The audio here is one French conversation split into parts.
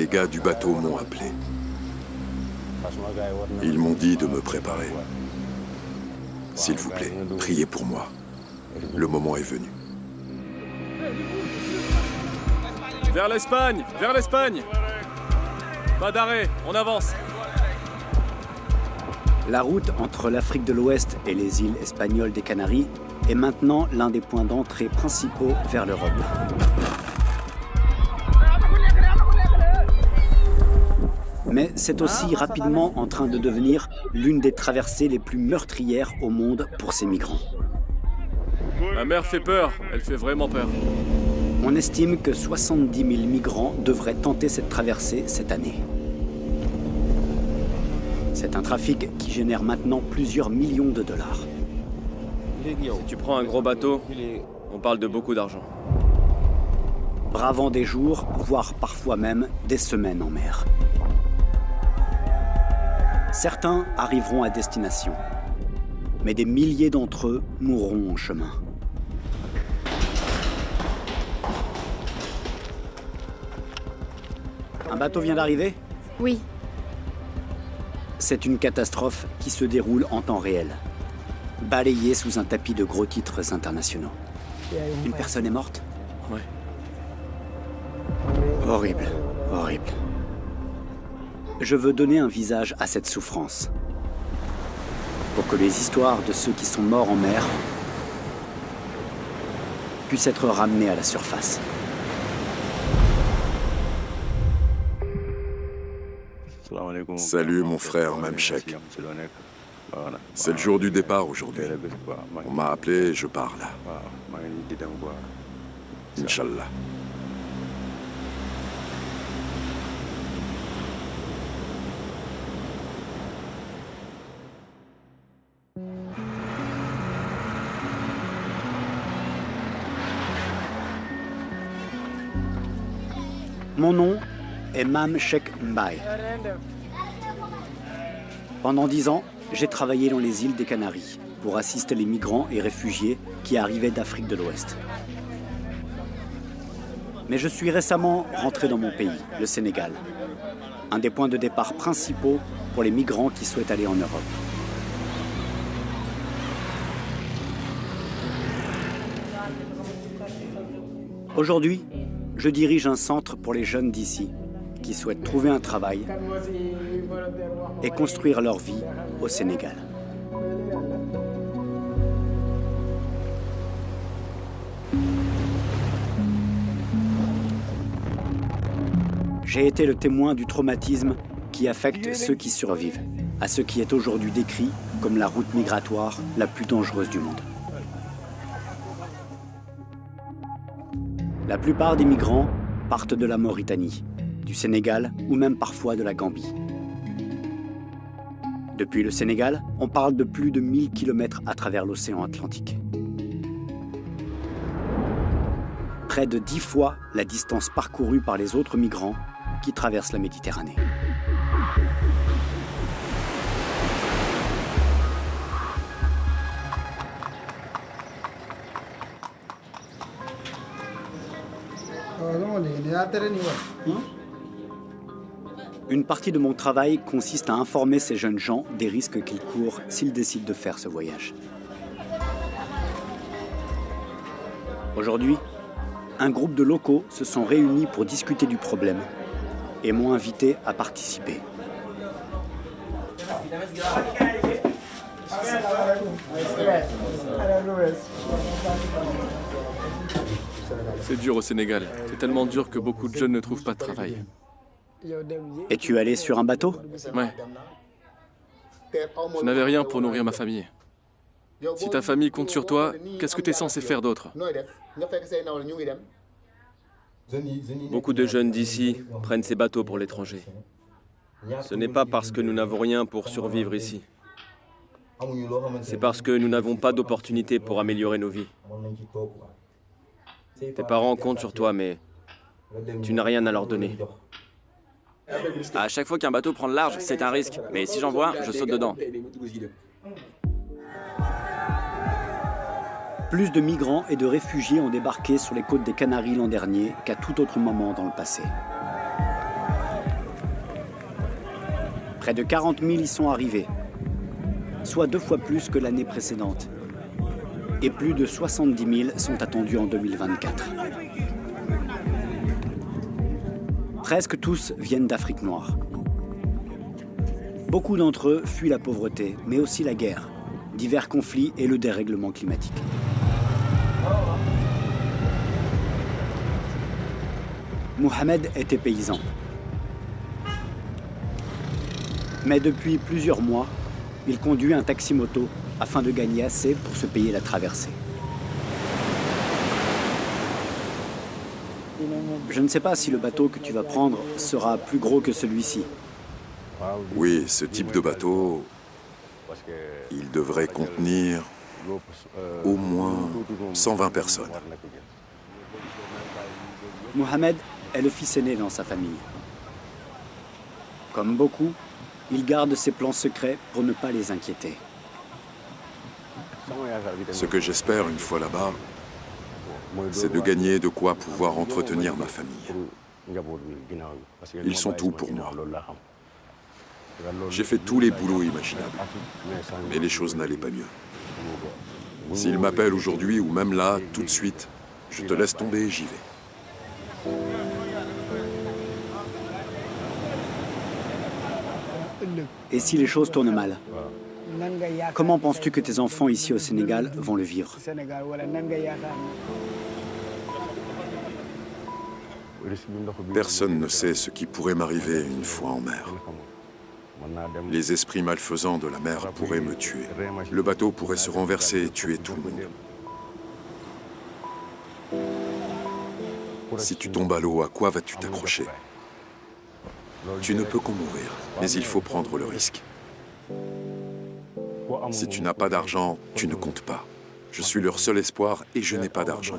Les gars du bateau m'ont appelé. Ils m'ont dit de me préparer. S'il vous plaît, priez pour moi. Le moment est venu. Vers l'Espagne! Vers l'Espagne! Pas d'arrêt, on avance. La route entre l'Afrique de l'Ouest et les îles espagnoles des Canaries est maintenant l'un des points d'entrée principaux vers l'Europe. Mais c'est aussi rapidement en train de devenir l'une des traversées les plus meurtrières au monde pour ces migrants. La mer fait peur, elle fait vraiment peur. On estime que 70 000 migrants devraient tenter cette traversée cette année. C'est un trafic qui génère maintenant plusieurs millions de dollars. Si tu prends un gros bateau, on parle de beaucoup d'argent. Bravant des jours, voire parfois même des semaines en mer. Certains arriveront à destination, mais des milliers d'entre eux mourront en chemin. Un bateau vient d'arriver ? Oui. C'est une catastrophe qui se déroule en temps réel, balayée sous un tapis de gros titres internationaux. Une personne est morte ? Ouais. Horrible, horrible. Je veux donner un visage à cette souffrance, pour que les histoires de ceux qui sont morts en mer puissent être ramenées à la surface. Salut mon frère Mamshek. C'est le jour du départ aujourd'hui. On m'a appelé et je pars là. Inch'Allah. Mon nom est Mamshek Mbaye. Pendant 10 ans, j'ai travaillé dans les îles des Canaries pour assister les migrants et réfugiés qui arrivaient d'Afrique de l'Ouest. Mais je suis récemment rentré dans mon pays, le Sénégal, un des points de départ principaux pour les migrants qui souhaitent aller en Europe. Aujourd'hui, je dirige un centre pour les jeunes d'ici qui souhaitent trouver un travail et construire leur vie au Sénégal. J'ai été le témoin du traumatisme qui affecte ceux qui survivent, à ce qui est aujourd'hui décrit comme la route migratoire la plus dangereuse du monde. La plupart des migrants partent de la Mauritanie, du Sénégal ou même parfois de la Gambie. Depuis le Sénégal, on parle de plus de 1000 km à travers l'océan Atlantique. Près de 10 fois la distance parcourue par les autres migrants qui traversent la Méditerranée. Une partie de mon travail consiste à informer ces jeunes gens des risques qu'ils courent s'ils décident de faire ce voyage. Aujourd'hui, un groupe de locaux se sont réunis pour discuter du problème et m'ont invité à participer. C'est dur au Sénégal. C'est tellement dur que beaucoup de jeunes ne trouvent pas de travail. Et tu es allé sur un bateau ? Ouais. Je n'avais rien pour nourrir ma famille. Si ta famille compte sur toi, qu'est-ce que tu es censé faire d'autre ? Beaucoup de jeunes d'ici prennent ces bateaux pour l'étranger. Ce n'est pas parce que nous n'avons rien pour survivre ici. C'est parce que nous n'avons pas d'opportunité pour améliorer nos vies. Tes parents comptent sur toi, mais tu n'as rien à leur donner. À chaque fois qu'un bateau prend le large, c'est un risque. Mais si j'en vois, je saute dedans. Plus de migrants et de réfugiés ont débarqué sur les côtes des Canaries l'an dernier qu'à tout autre moment dans le passé. Près de 40 000 y sont arrivés, soit 2 fois plus que l'année précédente. Et plus de 70 000 sont attendus en 2024. Presque tous viennent d'Afrique noire. Beaucoup d'entre eux fuient la pauvreté, mais aussi la guerre, divers conflits et le dérèglement climatique. Mohamed était paysan. Mais depuis plusieurs mois, il conduit un taxi-moto afin de gagner assez pour se payer la traversée. Je ne sais pas si le bateau que tu vas prendre sera plus gros que celui-ci. Oui, ce type de bateau, il devrait contenir au moins 120 personnes. Mohamed est le fils aîné dans sa famille. Comme beaucoup, il garde ses plans secrets pour ne pas les inquiéter. Ce que j'espère une fois là-bas, c'est de gagner de quoi pouvoir entretenir ma famille. Ils sont tout pour moi. J'ai fait tous les boulots imaginables, mais les choses n'allaient pas mieux. S'ils m'appellent aujourd'hui ou même là, tout de suite, je te laisse tomber et j'y vais. Et si les choses tournent mal? Comment penses-tu que tes enfants ici au Sénégal vont le vivre? Personne ne sait ce qui pourrait m'arriver une fois en mer. Les esprits malfaisants de la mer pourraient me tuer. Le bateau pourrait se renverser et tuer tout le monde. Si tu tombes à l'eau, à quoi vas-tu t'accrocher? Tu ne peux qu'en mourir, mais il faut prendre le risque. Si tu n'as pas d'argent, tu ne comptes pas. Je suis leur seul espoir et je n'ai pas d'argent.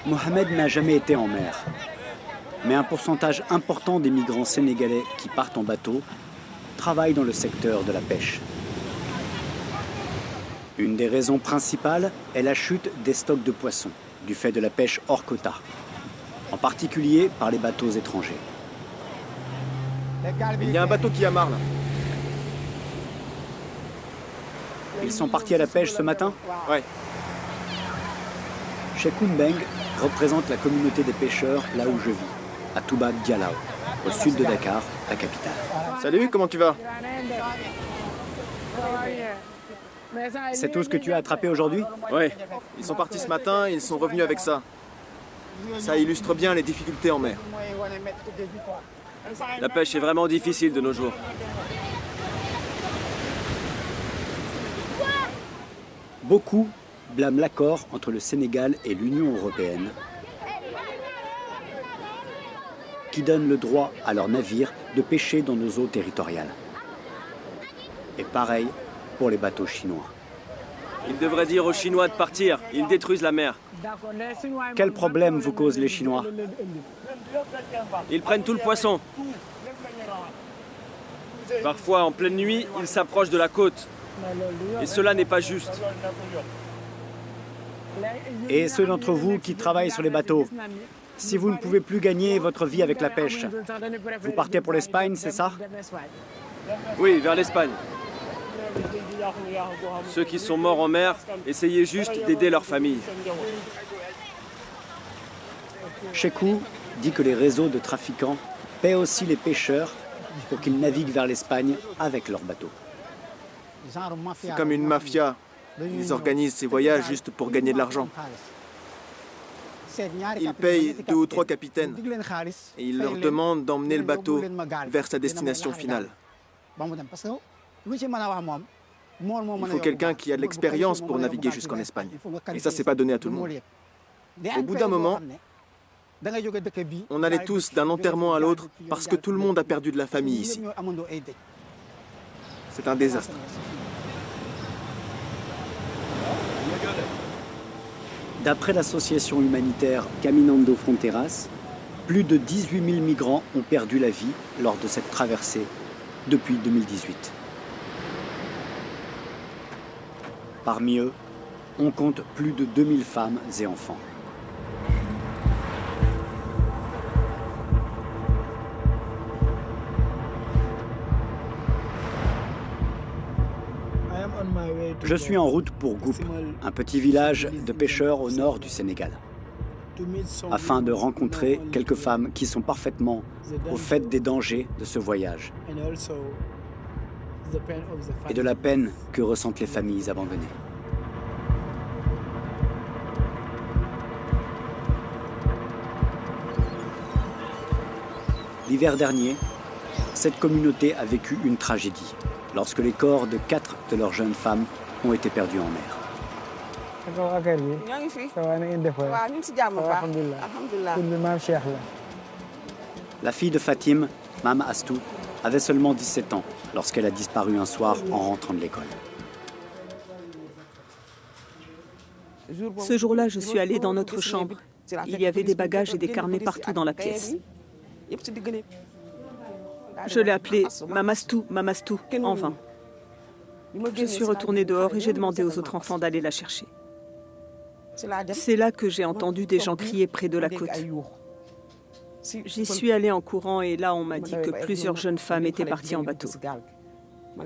Mohamed n'a jamais été en mer. Mais un pourcentage important des migrants sénégalais qui partent en bateau travaillent dans le secteur de la pêche. Une des raisons principales est la chute des stocks de poissons, du fait de la pêche hors quota, en particulier par les bateaux étrangers. Il y a un bateau qui amarre là. Ils sont partis à la pêche ce matin? Ouais. Cheikh Mbeng représente la communauté des pêcheurs là où je vis, à Toubab Dialaw, au sud de Dakar, la capitale. Salut, comment tu vas? C'est tout ce que tu as attrapé aujourd'hui? Ouais. Ils sont partis ce matin et ils sont revenus avec ça. Ça illustre bien les difficultés en mer. La pêche est vraiment difficile de nos jours. Beaucoup blâment l'accord entre le Sénégal et l'Union européenne qui donne le droit à leurs navires de pêcher dans nos eaux territoriales. Et pareil pour les bateaux chinois. Ils devraient dire aux Chinois de partir. Ils détruisent la mer. Quel problème vous causent les Chinois? Ils prennent tout le poisson. Parfois, en pleine nuit, ils s'approchent de la côte. Et cela n'est pas juste. Et ceux d'entre vous qui travaillent sur les bateaux, si vous ne pouvez plus gagner votre vie avec la pêche, vous partez pour l'Espagne, c'est ça? Oui, vers l'Espagne. Ceux qui sont morts en mer, essayez juste d'aider leur famille. Cheikhou dit que les réseaux de trafiquants paient aussi les pêcheurs pour qu'ils naviguent vers l'Espagne avec leurs bateaux. C'est comme une mafia. Ils organisent ces voyages juste pour gagner de l'argent. Ils payent 2 ou 3 capitaines et ils leur demandent d'emmener le bateau vers sa destination finale. Il faut quelqu'un qui a de l'expérience pour naviguer jusqu'en Espagne. Et ça, c'est pas donné à tout le monde. Au bout d'un moment, on allait tous d'un enterrement à l'autre parce que tout le monde a perdu de la famille ici. C'est un désastre. D'après l'association humanitaire Caminando Fronteras, plus de 18 000 migrants ont perdu la vie lors de cette traversée depuis 2018. Parmi eux, on compte plus de 2000 femmes et enfants. Je suis en route pour Goup, un petit village de pêcheurs au nord du Sénégal, afin de rencontrer quelques femmes qui sont parfaitement au fait des dangers de ce voyage et de la peine que ressentent les familles abandonnées. L'hiver dernier, cette communauté a vécu une tragédie lorsque les corps de 4 de leurs jeunes femmes ont été perdus en mer. La fille de Fatim, Mame Astou, avait seulement 17 ans lorsqu'elle a disparu un soir en rentrant de l'école. Ce jour-là, je suis allée dans notre chambre. Il y avait des bagages et des carnets partout dans la pièce. Je l'ai appelée Mamastou, Mamastou, en vain. Je suis retournée dehors et j'ai demandé aux autres enfants d'aller la chercher. C'est là que j'ai entendu des gens crier près de la côte. J'y suis allée en courant et là, on m'a dit que plusieurs jeunes femmes étaient parties en bateau.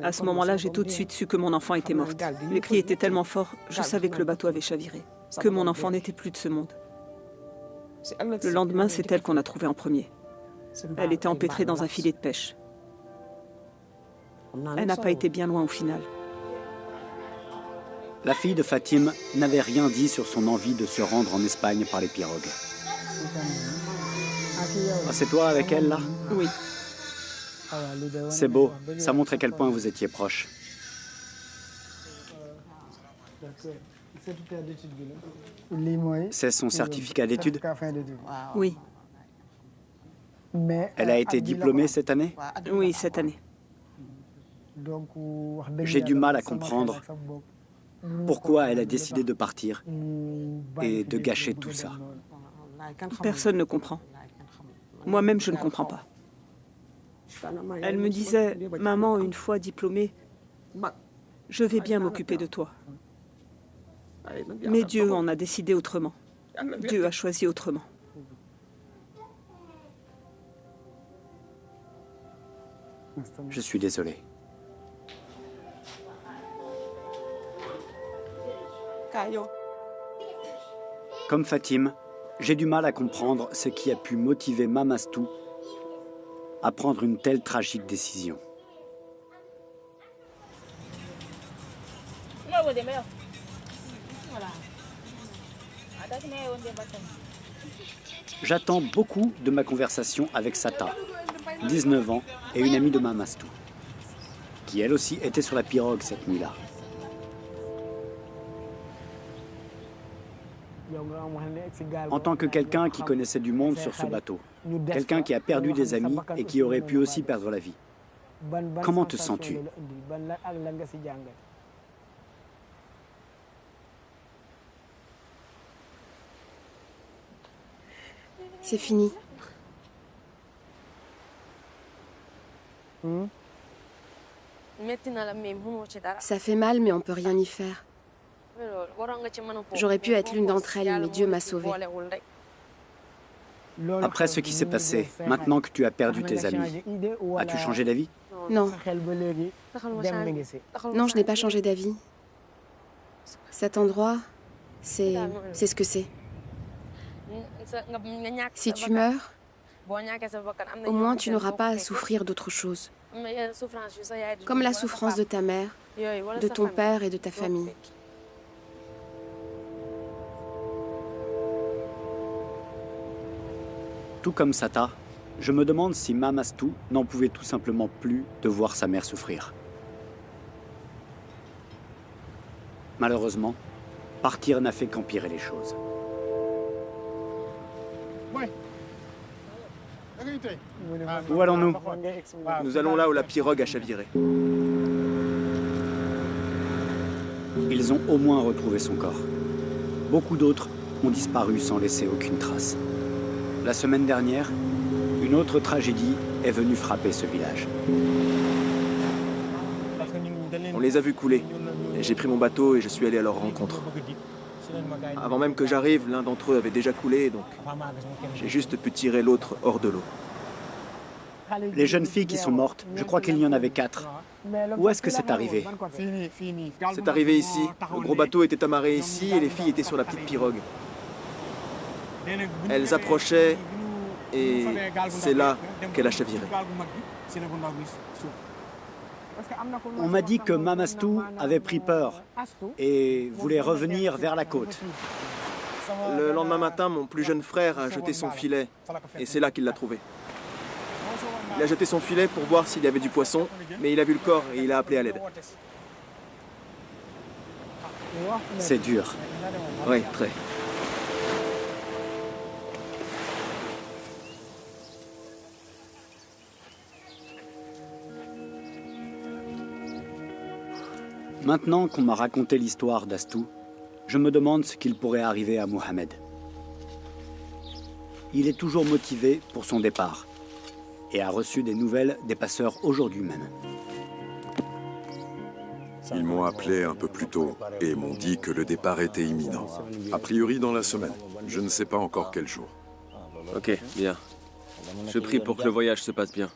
À ce moment-là, j'ai tout de suite su que mon enfant était morte. Les cris étaient tellement forts, je savais que le bateau avait chaviré, que mon enfant n'était plus de ce monde. Le lendemain, c'est elle qu'on a trouvée en premier. Elle était empêtrée dans un filet de pêche. Elle n'a pas été bien loin au final. La fille de Fatim n'avait rien dit sur son envie de se rendre en Espagne par les pirogues. Ah, c'est toi avec elle, là? Oui. C'est beau, ça montre à quel point vous étiez proches. C'est son certificat d'études? Oui. Elle a été diplômée cette année? Oui, cette année. J'ai du mal à comprendre pourquoi elle a décidé de partir et de gâcher tout ça. Personne ne comprend. Moi-même, je ne comprends pas. Elle me disait, « Maman, une fois diplômée, je vais bien m'occuper de toi. » Mais Dieu en a décidé autrement. Dieu a choisi autrement. Je suis désolé. Comme Fatim, j'ai du mal à comprendre ce qui a pu motiver Mame Astou à prendre une telle tragique décision. J'attends beaucoup de ma conversation avec Sata, 19 ans, et une amie de Mame Astou, qui elle aussi était sur la pirogue cette nuit-là. En tant que quelqu'un qui connaissait du monde sur ce bateau, quelqu'un qui a perdu des amis et qui aurait pu aussi perdre la vie, comment te sens-tu? C'est fini. Ça fait mal, mais on ne peut rien y faire. J'aurais pu être l'une d'entre elles, mais Dieu m'a sauvée. Après ce qui s'est passé, maintenant que tu as perdu tes amis, as-tu changé d'avis? Non. Non, je n'ai pas changé d'avis. Cet endroit, c'est ce que c'est. Si tu meurs, au moins tu n'auras pas à souffrir d'autre chose. Comme la souffrance de ta mère, de ton père et de ta famille. Tout comme Sata, je me demande si Mame Astou n'en pouvait tout simplement plus de voir sa mère souffrir. Malheureusement, partir n'a fait qu'empirer les choses. Où allons-nous? Nous allons là où la pirogue a chaviré. Ils ont au moins retrouvé son corps. Beaucoup d'autres ont disparu sans laisser aucune trace. La semaine dernière, une autre tragédie est venue frapper ce village. On les a vus couler. Et j'ai pris mon bateau et je suis allé à leur rencontre. Avant même que j'arrive, l'un d'entre eux avait déjà coulé, donc j'ai juste pu tirer l'autre hors de l'eau. Les jeunes filles qui sont mortes, je crois qu'il y en avait 4. Où est-ce que c'est arrivé? C'est arrivé ici. Le gros bateau était amarré ici et les filles étaient sur la petite pirogue. Elles approchaient et c'est là qu'elle a chaviré. On m'a dit que Mamastou avait pris peur et voulait revenir vers la côte. Le lendemain matin, mon plus jeune frère a jeté son filet et c'est là qu'il l'a trouvé. Il a jeté son filet pour voir s'il y avait du poisson, mais il a vu le corps et il a appelé à l'aide. C'est dur. Oui, très. Maintenant qu'on m'a raconté l'histoire d'Astou, je me demande ce qu'il pourrait arriver à Mohamed. Il est toujours motivé pour son départ et a reçu des nouvelles des passeurs aujourd'hui même. Ils m'ont appelé un peu plus tôt et m'ont dit que le départ était imminent. A priori dans la semaine. Je ne sais pas encore quel jour. Ok, bien. Je prie pour que le voyage se passe bien.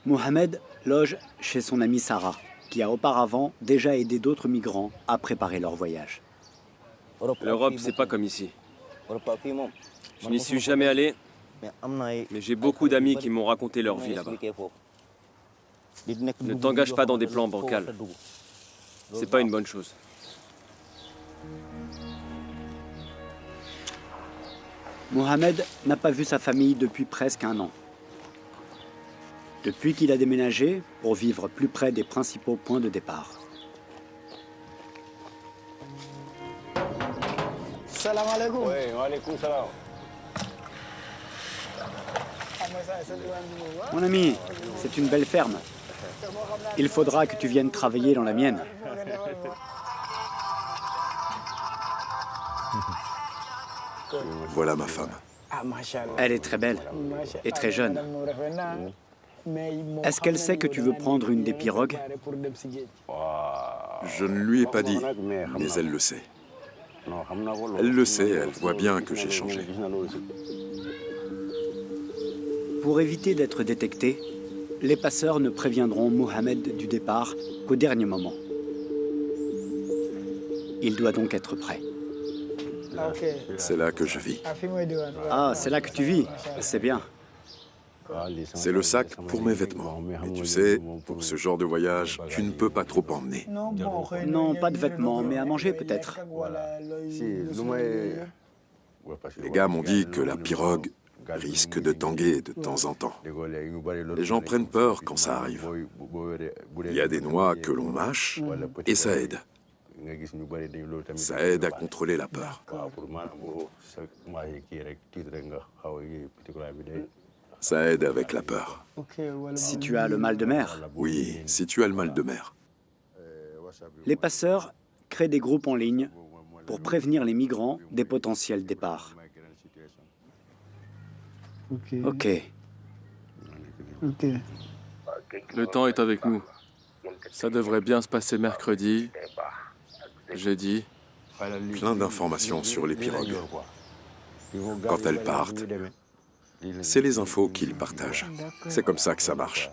Mohamed loge chez son amie Sarah, qui a auparavant déjà aidé d'autres migrants à préparer leur voyage. L'Europe, c'est pas comme ici. Je n'y suis jamais allé, mais j'ai beaucoup d'amis qui m'ont raconté leur vie là-bas. Ne t'engage pas dans des plans bancals. C'est pas une bonne chose. Mohamed n'a pas vu sa famille depuis presque 1 an. Depuis qu'il a déménagé pour vivre plus près des principaux points de départ. Salam alaikum. Oui, alaikum salam. Mon ami, c'est une belle ferme. Il faudra que tu viennes travailler dans la mienne. Voilà ma femme. Elle est très belle et très jeune. Est-ce qu'elle sait que tu veux prendre une des pirogues? Je ne lui ai pas dit, mais elle le sait. Elle le sait, elle voit bien que j'ai changé. Pour éviter d'être détectés, les passeurs ne préviendront Mohamed du départ qu'au dernier moment. Il doit donc être prêt. C'est là que je vis. Ah, c'est là que tu vis. C'est bien. C'est le sac pour mes vêtements. Et tu sais, pour ce genre de voyage, tu ne peux pas trop emmener. Non, pas de vêtements, mais à manger peut-être. Les gars m'ont dit que la pirogue risque de tanguer de temps en temps. Les gens prennent peur quand ça arrive. Il y a des noix que l'on mâche et ça aide. Ça aide à contrôler la peur. Ça aide avec la peur. Si tu as le mal de mer. Oui, si tu as le mal de mer. Les passeurs créent des groupes en ligne pour prévenir les migrants des potentiels départs. Ok. Le temps est avec nous. Ça devrait bien se passer mercredi, jeudi. Plein d'informations sur les pirogues. Quand elles partent, c'est les infos qu'ils partagent. C'est comme ça que ça marche.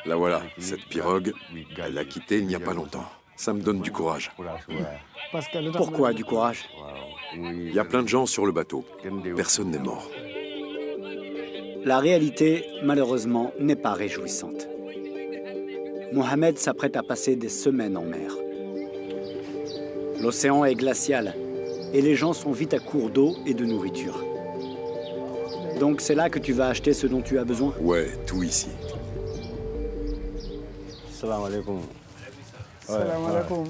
Là voilà, cette pirogue, elle l'a quittée il n'y a pas longtemps. Ça me donne du courage. Pourquoi du courage? Il y a plein de gens sur le bateau. Personne n'est mort. La réalité, malheureusement, n'est pas réjouissante. Mohamed s'apprête à passer des semaines en mer. L'océan est glacial et les gens sont vite à court d'eau et de nourriture. Donc c'est là que tu vas acheter ce dont tu as besoin? Ouais, tout ici. Salam alaikum. Salam alaikum.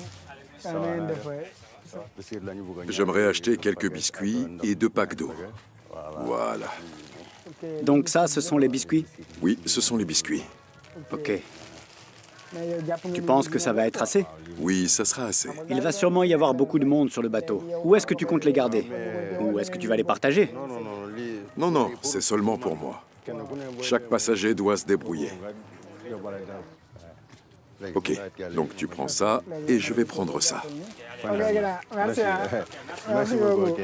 J'aimerais acheter quelques biscuits et 2 packs d'eau. Voilà. Donc ça, ce sont les biscuits? Oui, ce sont les biscuits. Ok. Tu penses que ça va être assez? Oui, ça sera assez. Il va sûrement y avoir beaucoup de monde sur le bateau. Où est-ce que tu comptes les garder? Ou est-ce que tu vas les partager? Non, non, c'est seulement pour moi. Chaque passager doit se débrouiller. Ok, donc tu prends ça et je vais prendre ça. Merci beaucoup.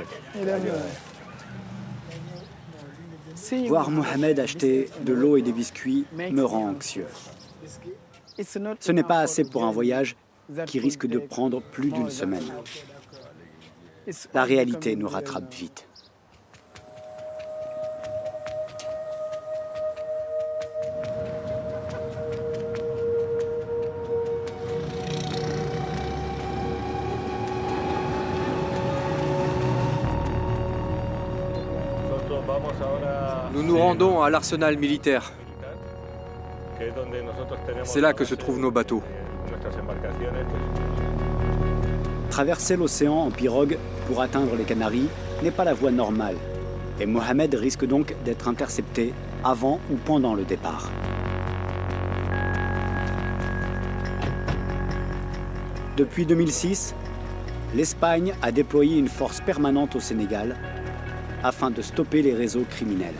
Voir Mohamed acheter de l'eau et des biscuits me rend anxieux. Ce n'est pas assez pour un voyage qui risque de prendre plus d'une semaine. La réalité nous rattrape vite. Nous nous rendons à l'arsenal militaire. C'est là que se trouvent nos bateaux. Traverser l'océan en pirogue pour atteindre les Canaries n'est pas la voie normale. Et Mohamed risque donc d'être intercepté avant ou pendant le départ. Depuis 2006, l'Espagne a déployé une force permanente au Sénégal afin de stopper les réseaux criminels.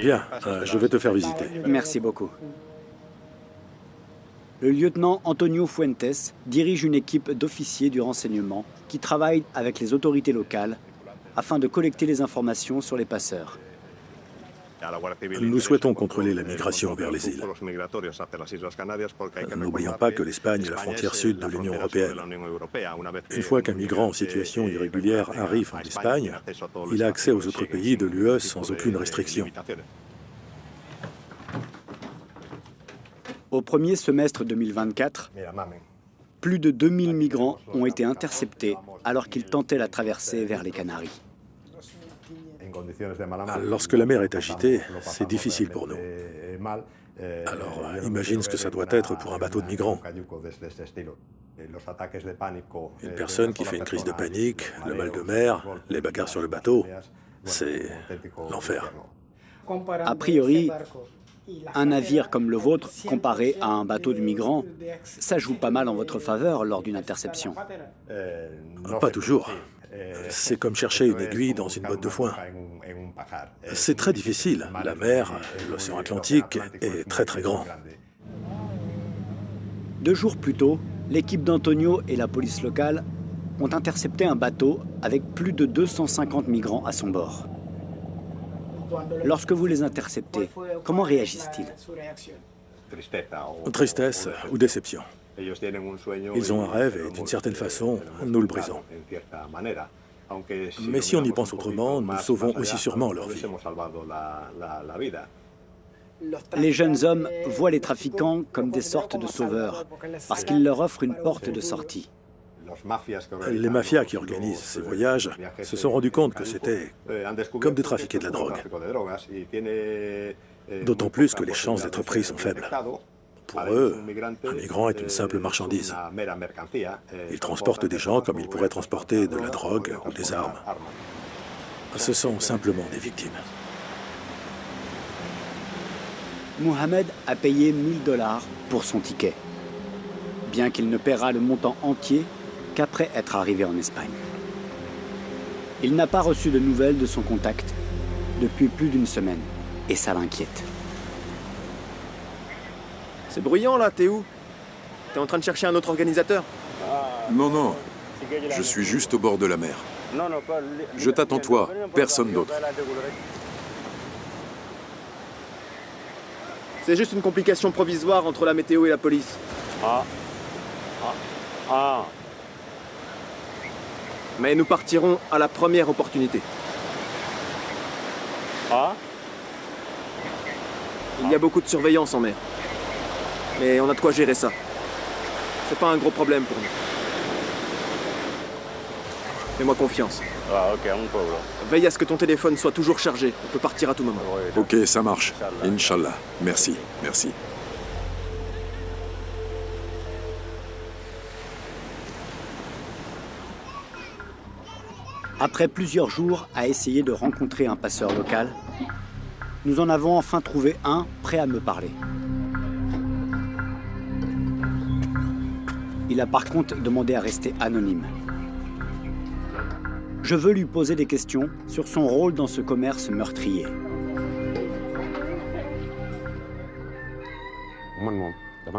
Bien, je vais te faire visiter. Merci beaucoup. Le lieutenant Antonio Fuentes dirige une équipe d'officiers du renseignement qui travaillent avec les autorités locales afin de collecter les informations sur les passeurs. Nous souhaitons contrôler la migration vers les îles. N'oublions pas que l'Espagne est la frontière sud de l'Union européenne. Une fois qu'un migrant en situation irrégulière arrive en Espagne, il a accès aux autres pays de l'UE sans aucune restriction. Au premier semestre 2024, plus de 2000 migrants ont été interceptés alors qu'ils tentaient la traversée vers les Canaries. Lorsque la mer est agitée, c'est difficile pour nous. Alors, imagine ce que ça doit être pour un bateau de migrants. Une personne qui fait une crise de panique, le mal de mer, les bagarres sur le bateau, c'est l'enfer. A priori, un navire comme le vôtre, comparé à un bateau de migrants, ça joue pas mal en votre faveur lors d'une interception. Pas toujours. C'est comme chercher une aiguille dans une botte de foin. C'est très difficile. La mer, l'océan Atlantique, est très très grand. 2 jours plus tôt, l'équipe d'Antonio et la police locale ont intercepté un bateau avec plus de 250 migrants à son bord. Lorsque vous les interceptez, comment réagissent-ils? Tristesse ou déception. Ils ont un rêve et d'une certaine façon, nous le brisons. Mais si on y pense autrement, nous sauvons aussi sûrement leur vie. Les jeunes hommes voient les trafiquants comme des sortes de sauveurs, parce qu'ils leur offrent une porte de sortie. Les mafias qui organisent ces voyages se sont rendus compte que c'était comme de trafiquer de la drogue. D'autant plus que les chances d'être pris sont faibles. Pour eux, un migrant est une simple marchandise. Ils transportent des gens comme ils pourraient transporter de la drogue ou des armes. Ce sont simplement des victimes. Mohamed a payé 1 000 $ pour son ticket, bien qu'il ne paiera le montant entier qu'après être arrivé en Espagne. Il n'a pas reçu de nouvelles de son contact depuis plus d'1 semaine, et ça l'inquiète. C'est bruyant là, t'es où? T'es en train de chercher un autre organisateur? Non, non. Je suis juste au bord de la mer. Je t'attends toi, personne d'autre. C'est juste une complication provisoire entre la météo et la police. Mais nous partirons à la première opportunité. Il y a beaucoup de surveillance en mer. Mais on a de quoi gérer ça. C'est pas un gros problème pour nous. Fais-moi confiance. Veille à ce que ton téléphone soit toujours chargé. On peut partir à tout moment. Ok, ça marche. Inch'Allah. Merci, merci. Après plusieurs jours à essayer de rencontrer un passeur local, nous en avons enfin trouvé un prêt à me parler. Il a par contre demandé à rester anonyme. Je veux lui poser des questions sur son rôle dans ce commerce meurtrier.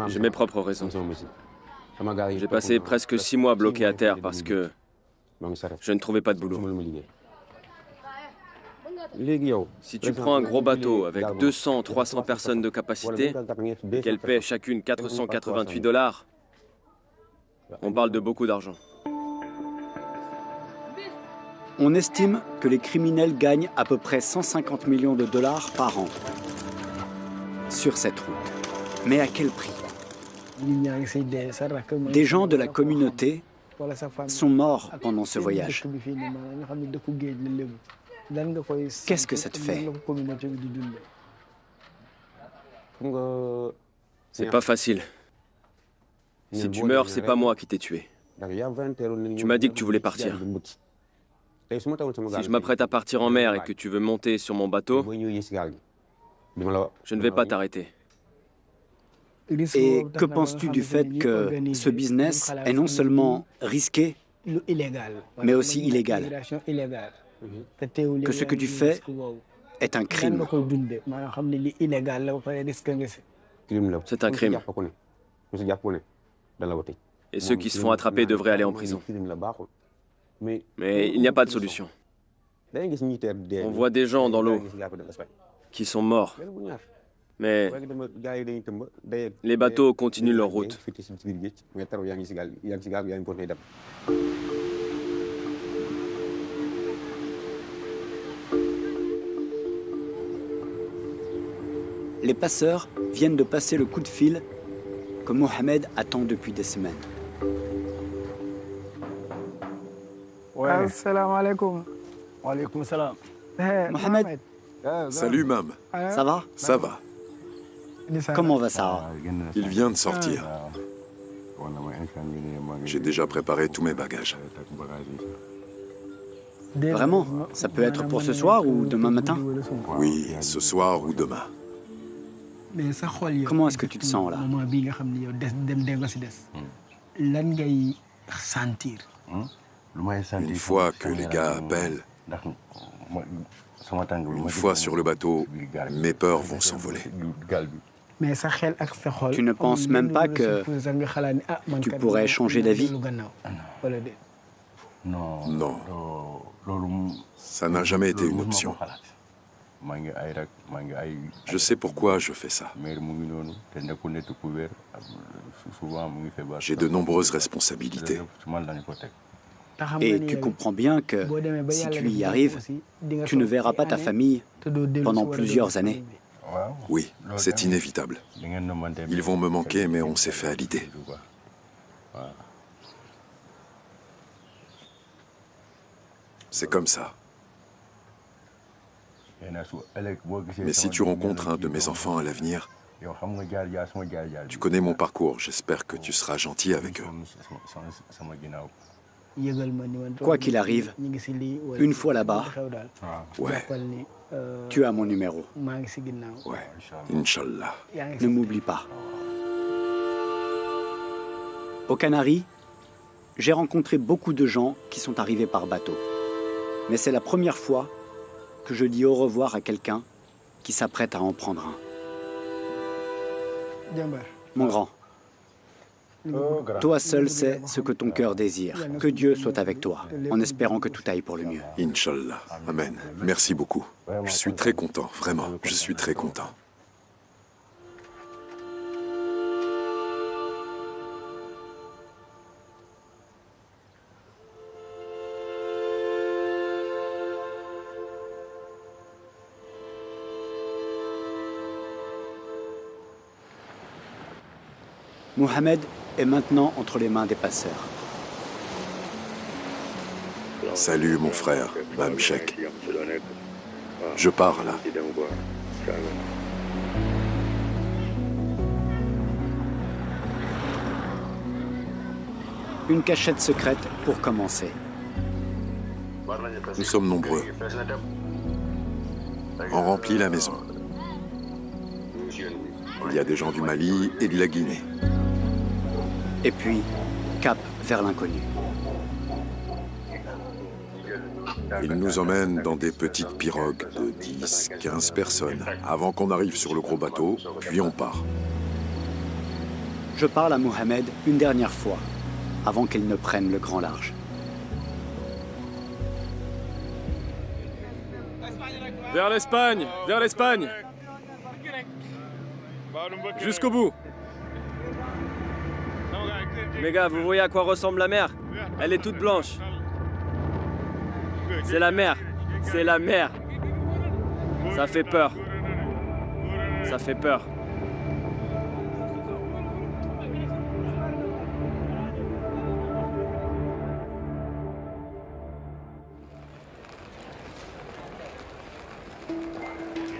J'ai mes propres raisons. J'ai passé presque 6 mois bloqué à terre parce que je ne trouvais pas de boulot. Si tu prends un gros bateau avec 200, 300 personnes de capacité, qu'elles paient chacune 488 $, on parle de beaucoup d'argent. On estime que les criminels gagnent à peu près 150 millions de dollars par an sur cette route. Mais à quel prix? Des gens de la communauté sont morts pendant ce voyage. Qu'est-ce que ça te fait? C'est pas facile. Si tu meurs, c'est pas moi qui t'ai tué. Tu m'as dit que tu voulais partir. Si je m'apprête à partir en mer et que tu veux monter sur mon bateau, je ne vais pas t'arrêter. Et que penses-tu du fait que ce business est non seulement risqué, mais aussi illégal? Que ce que tu fais est un crime. C'est un crime. Et ceux qui se font attraper devraient aller en prison. Mais il n'y a pas de solution. On voit des gens dans l'eau qui sont morts. Mais les bateaux continuent leur route. Les passeurs viennent de passer le coup de fil que Mohamed attend depuis des semaines. Assalamu alaikum. Wa alaikum salam. Mohamed, Salut, Mam. ça va? Ça va. Comment va Sarah? Il vient de sortir. J'ai déjà préparé tous mes bagages. Vraiment? Ça peut être pour ce soir ou demain matin? Oui, ce soir ou demain. Comment est-ce que tu te sens là? Une fois que les gars appellent, une fois sur le bateau, mes peurs vont s'envoler. Tu ne penses même pas que tu pourrais changer d'avis? Non. Ça n'a jamais été une option. Je sais pourquoi je fais ça. J'ai de nombreuses responsabilités. Et tu comprends bien que si tu y arrives, tu ne verras pas ta famille pendant plusieurs années. Oui, c'est inévitable. Ils vont me manquer, mais on s'est fait à l'idée. C'est comme ça. Mais si tu rencontres un de mes enfants à l'avenir, tu connais mon parcours. J'espère que tu seras gentil avec eux. Quoi qu'il arrive, une fois là-bas, Ouais, tu as mon numéro. ouais, Inch'Allah. Ne m'oublie pas. Aux Canaries, j'ai rencontré beaucoup de gens qui sont arrivés par bateau. Mais c'est la première fois que je dis au revoir à quelqu'un qui s'apprête à en prendre un. Mon grand, toi seul sais ce que ton cœur désire. Que Dieu soit avec toi, en espérant que tout aille pour le mieux. Inch'Allah. Amen. Merci beaucoup. Je suis très content, vraiment. Je suis très content. Mohamed est maintenant entre les mains des passeurs. Salut mon frère, Bamchek. Je pars là. Une cachette secrète pour commencer. Nous sommes nombreux. On remplit la maison. Il y a des gens du Mali et de la Guinée. Et puis, cap vers l'inconnu. Ils nous emmènent dans des petites pirogues de 10, 15 personnes avant qu'on arrive sur le gros bateau, puis on part. Je parle à Mohamed une dernière fois, avant qu'il ne prenne le grand large. Vers l'Espagne, vers l'Espagne. Jusqu'au bout. Mes gars, vous voyez à quoi ressemble la mer? Elle est toute blanche. C'est la mer. C'est la mer. Ça fait peur. Ça fait peur.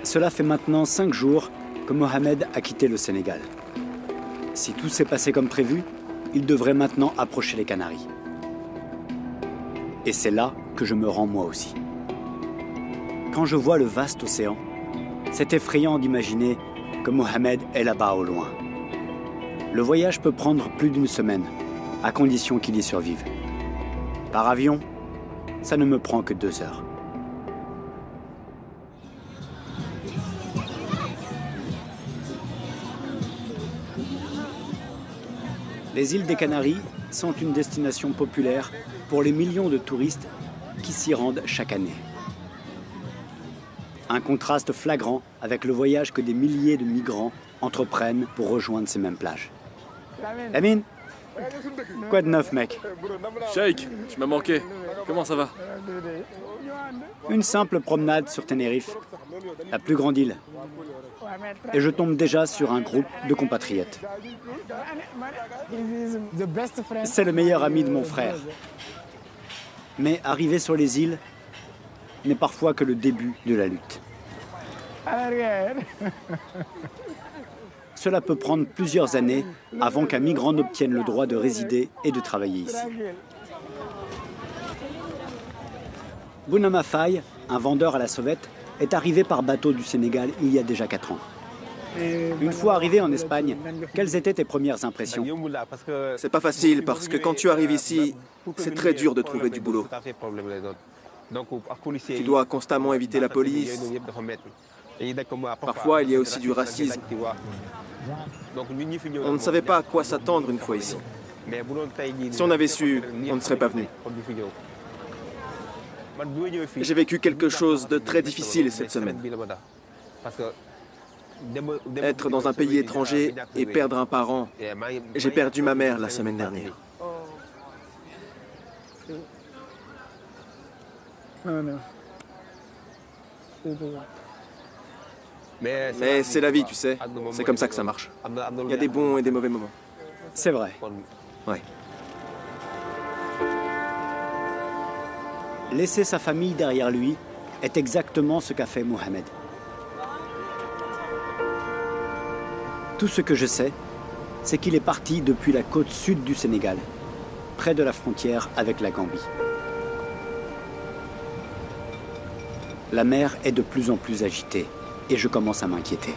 Cela fait maintenant 5 jours que Mohamed a quitté le Sénégal. Si tout s'est passé comme prévu, il devrait maintenant approcher les Canaries. Et c'est là que je me rends moi aussi. Quand je vois le vaste océan, c'est effrayant d'imaginer que Mohamed est là-bas au loin. Le voyage peut prendre plus d'une semaine, à condition qu'il y survive. Par avion, ça ne me prend que 2 heures. Les îles des Canaries sont une destination populaire pour les millions de touristes qui s'y rendent chaque année. Un contraste flagrant avec le voyage que des milliers de migrants entreprennent pour rejoindre ces mêmes plages. Lamine, quoi de neuf, mec? Sheikh, tu m'as manqué. Comment ça va? Une simple promenade sur Tenerife, la plus grande île. Et je tombe déjà sur un groupe de compatriotes. C'est le meilleur ami de mon frère. Mais arriver sur les îles n'est parfois que le début de la lutte. Cela peut prendre plusieurs années avant qu'un migrant n'obtienne le droit de résider et de travailler ici. Bounama Faye, un vendeur à la sauvette, est arrivé par bateau du Sénégal il y a déjà 4 ans. Une fois arrivé en Espagne, quelles étaient tes premières impressions? C'est pas facile parce que quand tu arrives ici, c'est très dur de trouver du boulot. Tu dois constamment éviter la police. Parfois, il y a aussi du racisme. On ne savait pas à quoi s'attendre une fois ici. Si on avait su, on ne serait pas venu. J'ai vécu quelque chose de très difficile cette semaine. Être dans un pays étranger et perdre un parent. J'ai perdu ma mère la semaine dernière. Mais c'est la vie, tu sais. C'est comme ça que ça marche. Il y a des bons et des mauvais moments. C'est vrai. Ouais. Laisser sa famille derrière lui est exactement ce qu'a fait Mohamed. Tout ce que je sais, c'est qu'il est parti depuis la côte sud du Sénégal, près de la frontière avec la Gambie. La mer est de plus en plus agitée et je commence à m'inquiéter.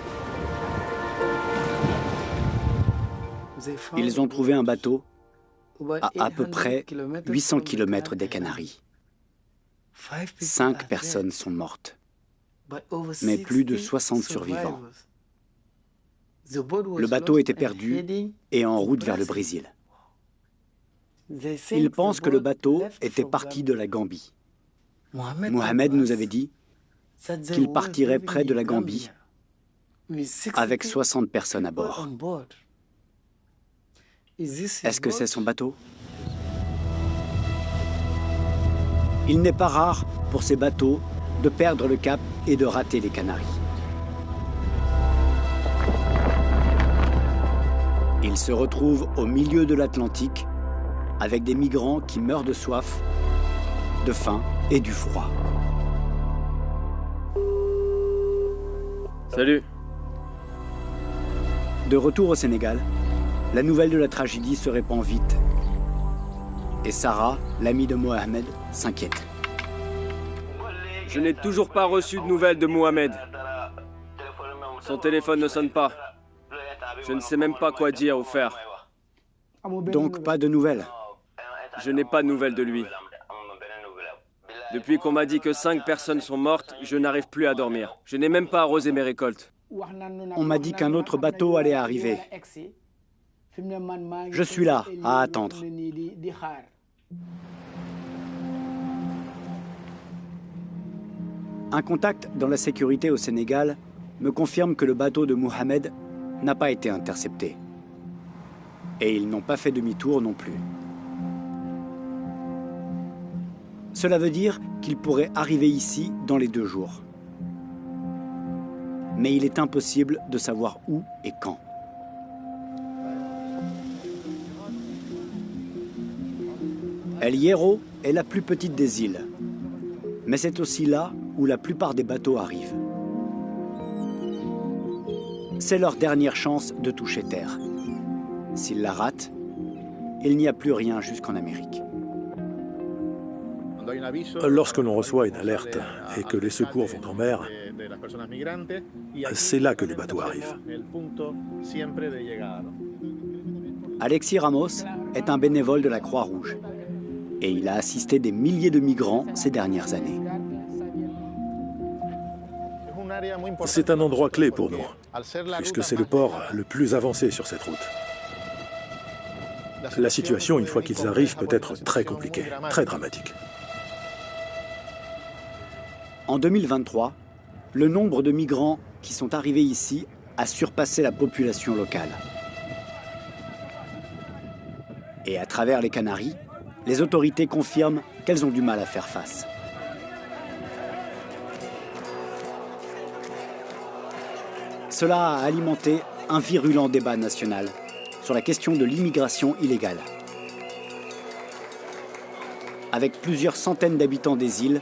Ils ont trouvé un bateau à peu près 800 km des Canaries. 5 personnes sont mortes, mais plus de 60 survivants. Le bateau était perdu et en route vers le Brésil. Ils pensent que le bateau était parti de la Gambie. Mohamed nous avait dit qu'il partirait près de la Gambie avec 60 personnes à bord. Est-ce que c'est son bateau? Il n'est pas rare pour ces bateaux de perdre le cap et de rater les Canaries. Ils se retrouvent au milieu de l'Atlantique avec des migrants qui meurent de soif, de faim et du froid. Salut. De retour au Sénégal, la nouvelle de la tragédie se répand vite. Et Sarah, l'amie de Mohamed, s'inquiète. Je n'ai toujours pas reçu de nouvelles de Mohamed. Son téléphone ne sonne pas. Je ne sais même pas quoi dire ou faire. Donc pas de nouvelles? Je n'ai pas de nouvelles de lui. Depuis qu'on m'a dit que 5 personnes sont mortes, je n'arrive plus à dormir. Je n'ai même pas arrosé mes récoltes. On m'a dit qu'un autre bateau allait arriver. Je suis là, à attendre. Un contact dans la sécurité au Sénégal me confirme que le bateau de Mohamed n'a pas été intercepté. Et ils n'ont pas fait demi-tour non plus. Cela veut dire qu'il pourrait arriver ici dans les 2 jours. Mais il est impossible de savoir où et quand. El Hierro est la plus petite des îles, mais c'est aussi là où la plupart des bateaux arrivent. C'est leur dernière chance de toucher terre. S'ils la ratent, il n'y a plus rien jusqu'en Amérique. Lorsque l'on reçoit une alerte et que les secours vont en mer, c'est là que les bateaux arrivent. Alexis Ramos est un bénévole de la Croix-Rouge et il a assisté des milliers de migrants ces dernières années. C'est un endroit clé pour nous, puisque c'est le port le plus avancé sur cette route. La situation, une fois qu'ils arrivent, peut être très compliquée, très dramatique. En 2023, le nombre de migrants qui sont arrivés ici a surpassé la population locale. Et à travers les Canaries, les autorités confirment qu'elles ont du mal à faire face. Cela a alimenté un virulent débat national sur la question de l'immigration illégale. Avec plusieurs centaines d'habitants des îles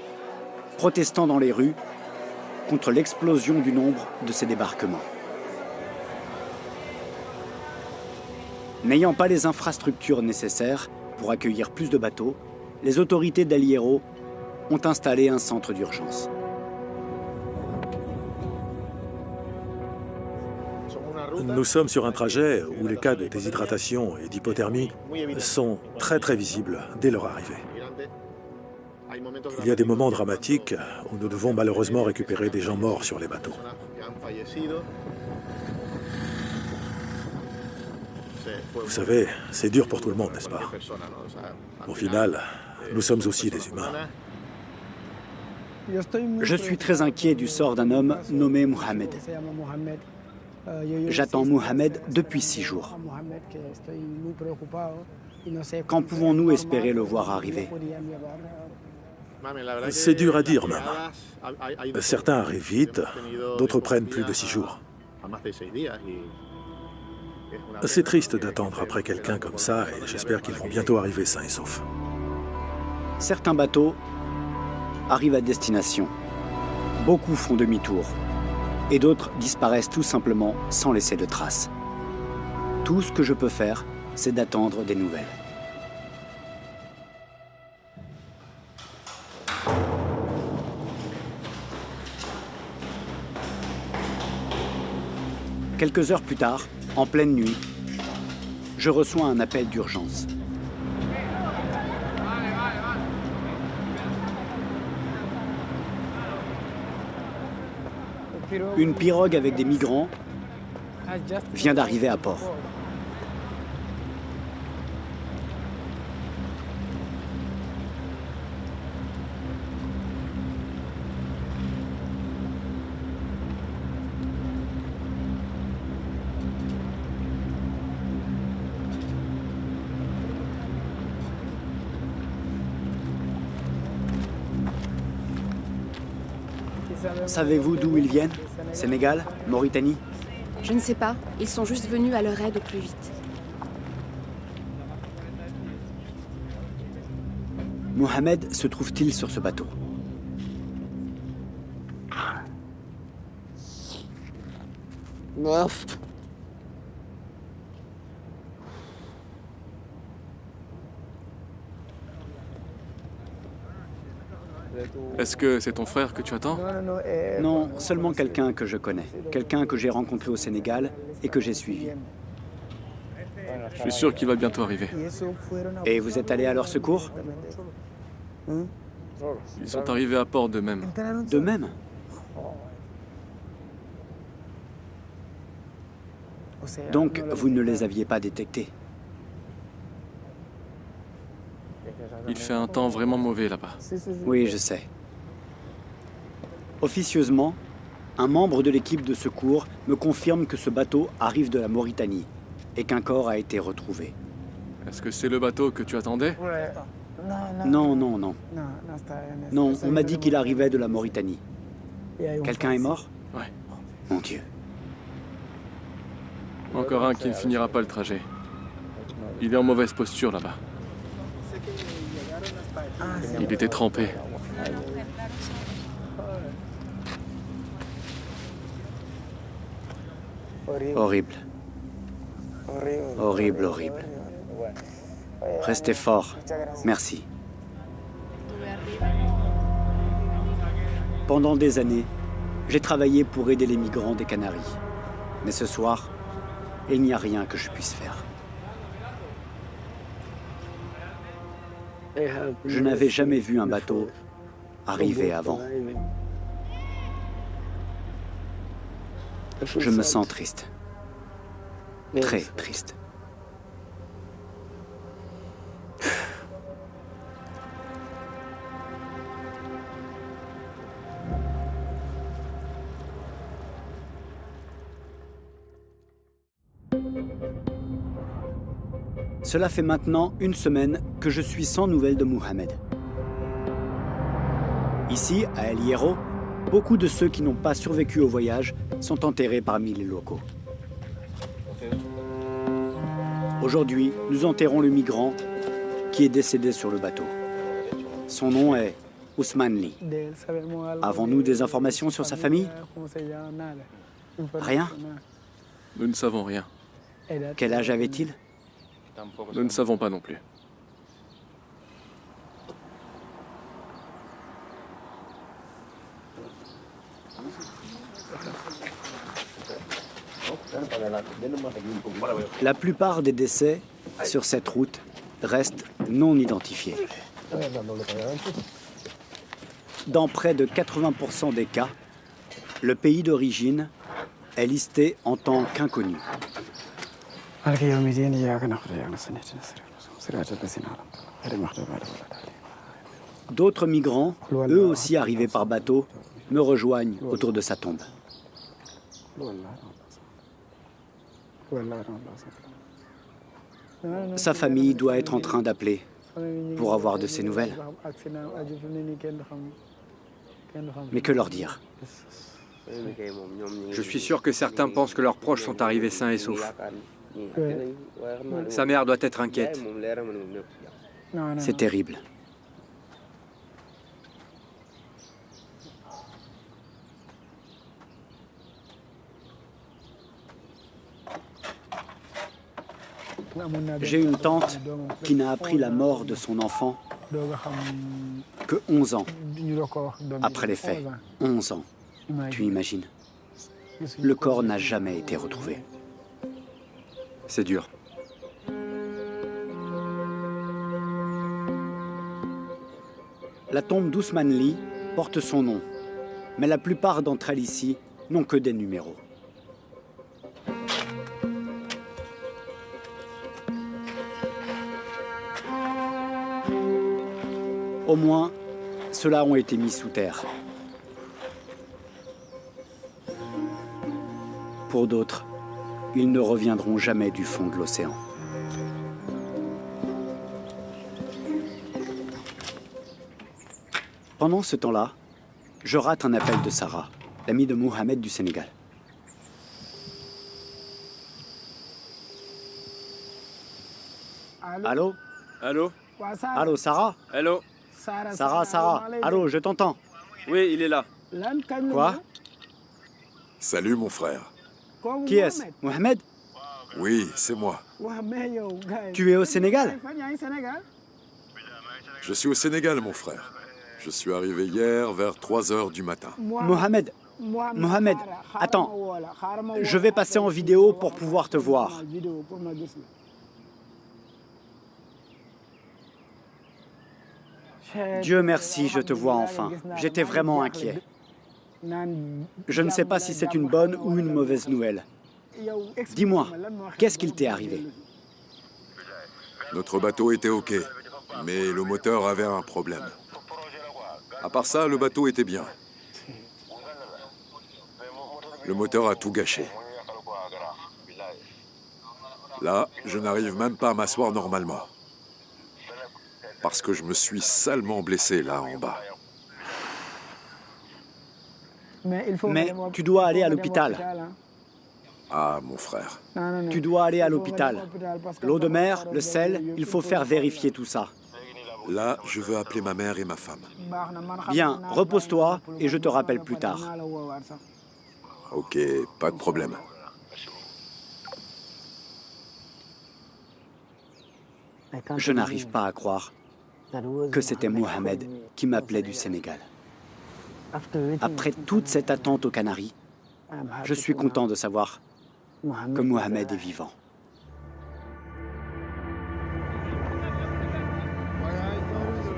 protestant dans les rues contre l'explosion du nombre de ces débarquements. N'ayant pas les infrastructures nécessaires pour accueillir plus de bateaux, les autorités d'El Hierro ont installé un centre d'urgence. Nous sommes sur un trajet où les cas de déshydratation et d'hypothermie sont très visibles dès leur arrivée. Il y a des moments dramatiques où nous devons malheureusement récupérer des gens morts sur les bateaux. Vous savez, c'est dur pour tout le monde, n'est-ce pas? Au final, nous sommes aussi des humains. Je suis très inquiet du sort d'un homme nommé Mohamed. J'attends Mohamed depuis 6 jours. Quand pouvons-nous espérer le voir arriver? C'est dur à dire même. Certains arrivent vite, d'autres prennent plus de 6 jours. C'est triste d'attendre après quelqu'un comme ça et j'espère qu'ils vont bientôt arriver sains et saufs. Certains bateaux arrivent à destination. Beaucoup font demi-tour. Et d'autres disparaissent tout simplement sans laisser de traces. Tout ce que je peux faire, c'est d'attendre des nouvelles. Quelques heures plus tard, en pleine nuit, je reçois un appel d'urgence. Une pirogue avec des migrants vient d'arriver à port. Savez-vous d'où ils viennent? Sénégal? Mauritanie? Je ne sais pas. Ils sont juste venus à leur aide au plus vite. Mohamed se trouve-t-il sur ce bateau? Est-ce que c'est ton frère que tu attends? Non, seulement quelqu'un que je connais. Quelqu'un que j'ai rencontré au Sénégal et que j'ai suivi. Je suis sûr qu'il va bientôt arriver. Et vous êtes allé à leur secours? Ils sont arrivés à port d'eux-mêmes. D'eux-mêmes? Donc, vous ne les aviez pas détectés? Il fait un temps vraiment mauvais là-bas. Oui, je sais. Officieusement, un membre de l'équipe de secours me confirme que ce bateau arrive de la Mauritanie et qu'un corps a été retrouvé. Est-ce que c'est le bateau que tu attendais? Non, non, non. Non, on m'a dit qu'il arrivait de la Mauritanie. Quelqu'un est mort? Ouais. Mon Dieu. Encore un qui ne finira pas le trajet. Il est en mauvaise posture là-bas. Il était trempé. Horrible. Horrible, horrible. Restez fort. Merci. Pendant des années, j'ai travaillé pour aider les migrants des Canaries. Mais ce soir, il n'y a rien que je puisse faire. Je n'avais jamais vu un bateau arriver avant. Je me sens triste. Très triste. Cela fait maintenant une semaine que je suis sans nouvelles de Mohamed. Ici, à El Hierro, beaucoup de ceux qui n'ont pas survécu au voyage sont enterrés parmi les locaux. Aujourd'hui, nous enterrons le migrant qui est décédé sur le bateau. Son nom est Ousmane Ly. Avons-nous des informations sur sa famille? Rien? Nous ne savons rien. Quel âge avait-il? Nous ne savons pas non plus. La plupart des décès sur cette route restent non identifiés. Dans près de 80% des cas, le pays d'origine est listé en tant qu'inconnu. D'autres migrants, eux aussi arrivés par bateau, me rejoignent autour de sa tombe. Sa famille doit être en train d'appeler pour avoir de ses nouvelles. Mais que leur dire? Je suis sûr que certains pensent que leurs proches sont arrivés sains et saufs. Sa mère doit être inquiète. C'est terrible. J'ai une tante qui n'a appris la mort de son enfant que 11 ans après les faits. 11 ans. Tu imagines? Le corps n'a jamais été retrouvé. C'est dur. La tombe d'Ousmane Ly porte son nom, mais la plupart d'entre elles ici n'ont que des numéros. Au moins, ceux-là ont été mis sous terre. Pour d'autres, ils ne reviendront jamais du fond de l'océan. Pendant ce temps-là, je rate un appel de Sarah, l'amie de Mohamed du Sénégal. Allô? Allô? Allô, Sarah? Allô? Sarah, allô, je t'entends. Oui, il est là. Quoi? Salut, mon frère. Qui est-ce? Mohamed? Oui, c'est moi. Tu es au Sénégal? Je suis au Sénégal, mon frère. Je suis arrivé hier vers 3 heures du matin. Mohamed, attends. Je vais passer en vidéo pour pouvoir te voir. Dieu merci, je te vois enfin. J'étais vraiment inquiet. Je ne sais pas si c'est une bonne ou une mauvaise nouvelle. Dis-moi, qu'est-ce qu'il t'est arrivé? Notre bateau était OK, mais le moteur avait un problème. À part ça, le bateau était bien. Le moteur a tout gâché. Là, je n'arrive même pas à m'asseoir normalement. Parce que je me suis salement blessé là en bas. Mais tu dois aller à l'hôpital. Ah, mon frère. Tu dois aller à l'hôpital. L'eau de mer, le sel, il faut faire vérifier tout ça. Là, je veux appeler ma mère et ma femme. Bien, repose-toi et je te rappelle plus tard. Ok, pas de problème. Je n'arrive pas à croire que c'était Mohamed qui m'appelait du Sénégal. Après toute cette attente aux Canaries, je suis content de savoir que Mohamed est vivant.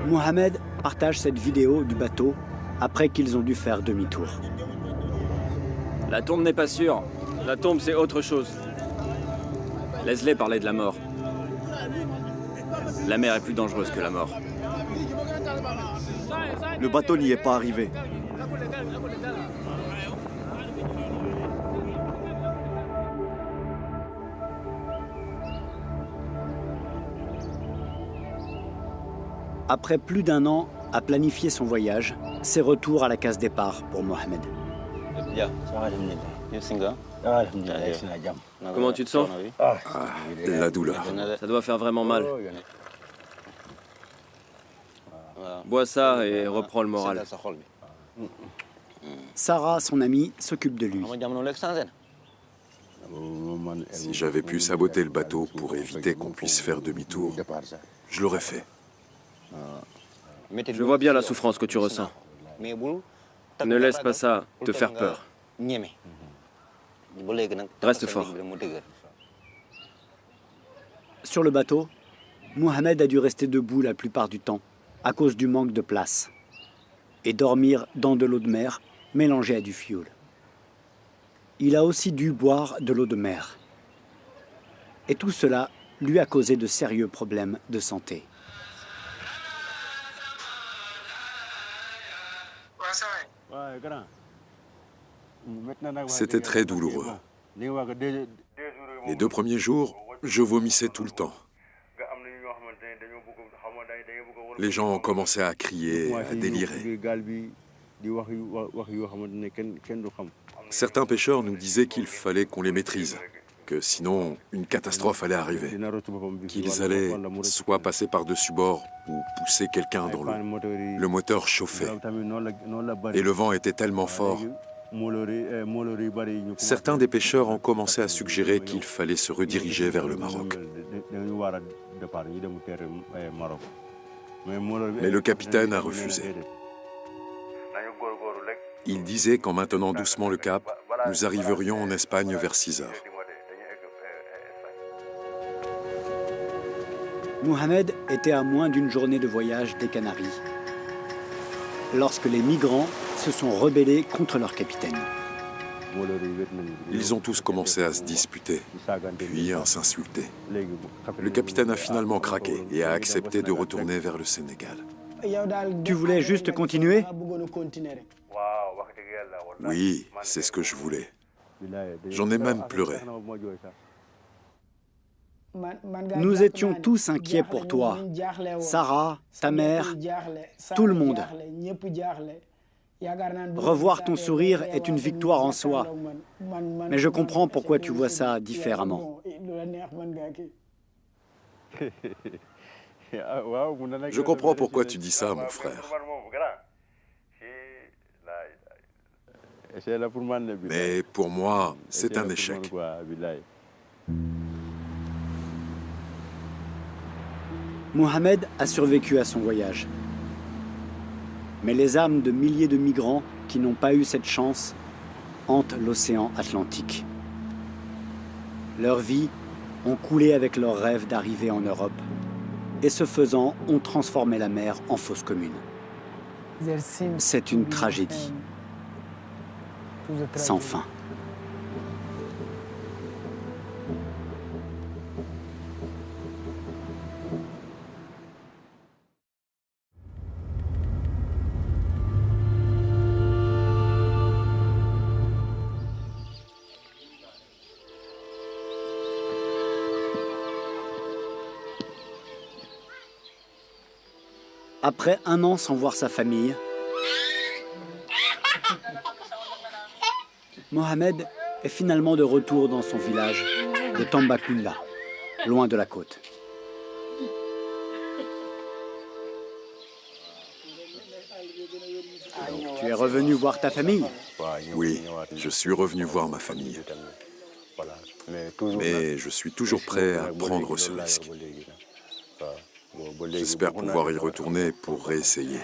Mohamed partage cette vidéo du bateau après qu'ils ont dû faire demi-tour. La tombe n'est pas sûre. La tombe, c'est autre chose. Laisse-les parler de la mort. La mer est plus dangereuse que la mort. Le bateau n'y est pas arrivé. Après plus d'1 an à planifier son voyage, c'est retour à la case départ pour Mohamed. Comment tu te sens? La douleur. Ça doit faire vraiment mal. Bois ça et reprends le moral. Sarah, son amie, s'occupe de lui. Si j'avais pu saboter le bateau pour éviter qu'on puisse faire demi-tour, je l'aurais fait. Je vois bien la souffrance que tu ressens. Ne laisse pas ça te faire peur. Reste fort. Sur le bateau, Mohamed a dû rester debout la plupart du temps à cause du manque de place et dormir dans de l'eau de mer mélangée à du fioul. Il a aussi dû boire de l'eau de mer. Et tout cela lui a causé de sérieux problèmes de santé. C'était très douloureux. Les 2 premiers jours, je vomissais tout le temps. Les gens ont commencé à crier, à délirer. Certains pêcheurs nous disaient qu'il fallait qu'on les maîtrise, que sinon une catastrophe allait arriver, qu'ils allaient soit passer par-dessus bord ou pousser quelqu'un dans l'eau. Le moteur chauffait et le vent était tellement fort. Certains des pêcheurs ont commencé à suggérer qu'il fallait se rediriger vers le Maroc. Mais le capitaine a refusé. Il disait qu'en maintenant doucement le cap, nous arriverions en Espagne vers 6 heures. Mohamed était à moins d'1 journée de voyage des Canaries, lorsque les migrants se sont rebellés contre leur capitaine. Ils ont tous commencé à se disputer, puis à s'insulter. Le capitaine a finalement craqué et a accepté de retourner vers le Sénégal. Tu voulais juste continuer? Oui, c'est ce que je voulais. J'en ai même pleuré. Nous étions tous inquiets pour toi. Sarah, ta mère, tout le monde. Revoir ton sourire est une victoire en soi. Mais je comprends pourquoi tu vois ça différemment. Je comprends pourquoi tu dis ça, mon frère. Mais pour moi, c'est un échec. Mohamed a survécu à son voyage. Mais les âmes de milliers de migrants qui n'ont pas eu cette chance hantent l'océan Atlantique. Leurs vies ont coulé avec leur rêve d'arriver en Europe. Et ce faisant, ont transformé la mer en fosse commune. C'est une tragédie sans fin. Après un an sans voir sa famille, Mohamed est finalement de retour dans son village de Tambacounda, loin de la côte. Tu es revenu voir ta famille? Oui, je suis revenu voir ma famille. Mais je suis toujours prêt à prendre ce risque. J'espère pouvoir y retourner pour réessayer.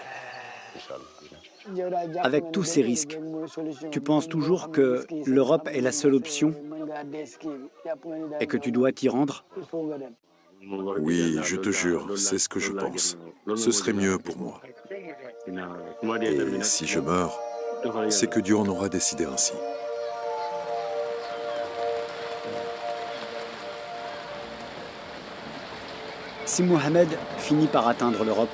Avec tous ces risques, tu penses toujours que l'Europe est la seule option et que tu dois t'y rendre? Oui, je te jure, c'est ce que je pense. Ce serait mieux pour moi. Et si je meurs, c'est que Dieu en aura décidé ainsi. Si Mohamed finit par atteindre l'Europe,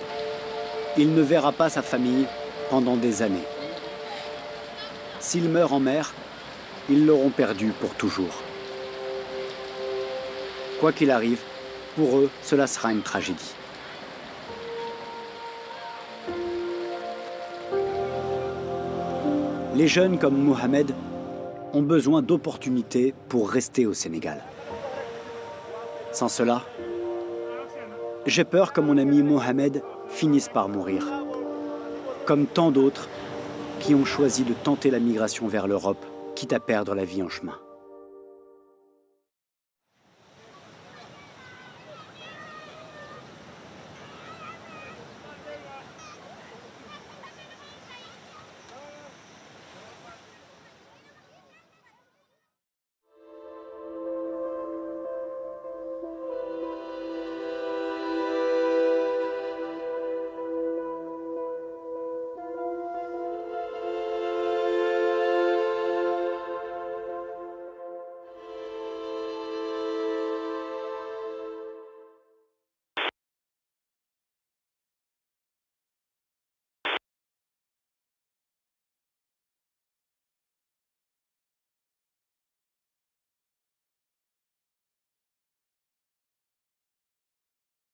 il ne verra pas sa famille pendant des années. S'il meurt en mer, ils l'auront perdu pour toujours. Quoi qu'il arrive, pour eux, cela sera une tragédie. Les jeunes comme Mohamed ont besoin d'opportunités pour rester au Sénégal. Sans cela, j'ai peur que mon ami Mohamed finisse par mourir, comme tant d'autres qui ont choisi de tenter la migration vers l'Europe, quitte à perdre la vie en chemin.